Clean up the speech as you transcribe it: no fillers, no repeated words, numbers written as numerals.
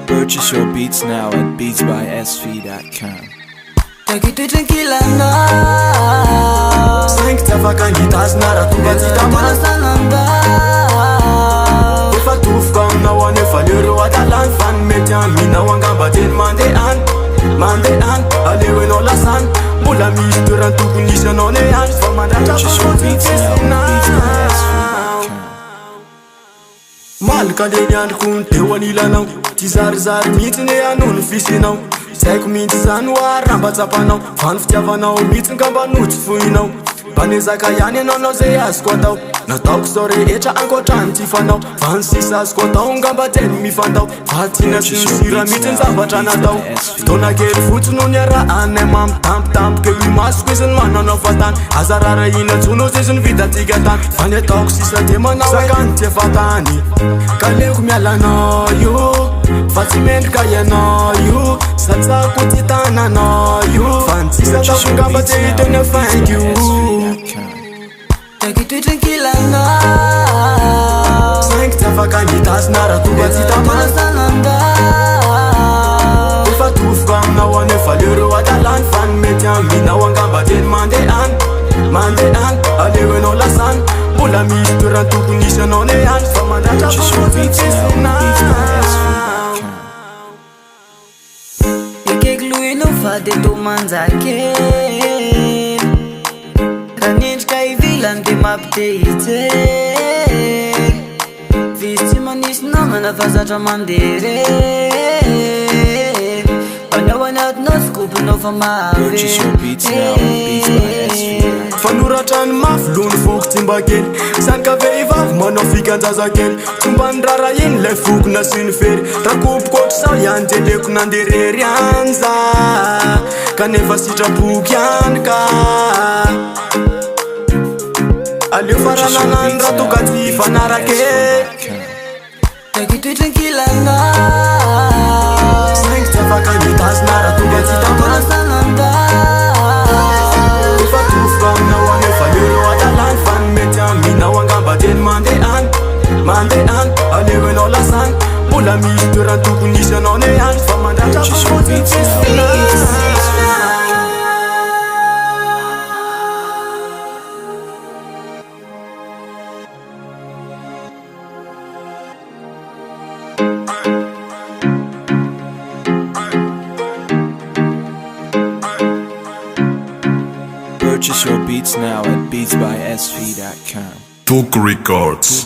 Purchase your beats now at beatsbysv.com. Tranquila andao Saingy tsy afaka angitazina raha tonga tsy tamana andao efa tofoka aminao any efa lereo atalany fa ny mety aminao angamba teny mandeha any aleo enao lasany mbola misy toerany tokony isy anao ne any fa mandratra malika le ny androko ny teo anilanao ty zarizary mihitsy ne anoho ny fisinao tsy haiko mihitsy zany oa rambatsapanao fa ny fitiavanao mihitsy ngamba notsy fohinao banezaka ihany anao zay azoko atao nataoko zao rehetra ankoatrany ty fanao fa ny sisa azoko atao ngamba teny mifandao fa tiana sy nisira mihitsy ny zavatra natao fotoana kely fotsy no niarahanay mampitampotampoka eo imasoko izy ny mananao fatany aza rara ina tsono zay izy ny vitatsika tany fa ny ataoko sisa de manao sakany ty efa tany ka leoko mialanao io fa tsy mendrika ianao io satsako ty tananao io fa ny tsisa ataoko ngamba tsy hiteny afainky io Tranquila andao saingy tsy afaka angitazina raha tonga tsy tamana efa tofoka aminao any efa lereo atalany fa ny mety aminao angamba teny mandeha any aleo enao lasany mbola misy toerany tokony isy anao ne any fa mandratra ekeko lohinao fa de to manjake raha nendrika ivilany de mampitehitsy vizy tsy manisy namana fa zatra mandere anao anatinao sikopinao fa Purchase your beats now at beatsbysv.com. fanoratra ny mafy lony foko tsy mba kely sany ka vehivavy manao fikanjazakely tombany rara iny lay fokona sy ny fery rakopokotry sao ihany jeleko nanderery anja kanefa sitrapoky ihany ka aleo farananany raha tonga tsy fanarake Tranquila andao saingy tsy afaka angitazina raha tonga tsy tamana efa tofoka aminao any efa lereo atalany fa ny mety aminao angamba teny mandeha any aleo enao lasany mbola misy toerany tokony isy anao ne any fa mandratra Purchase your beats now at beatsbysv.com. Talk Records.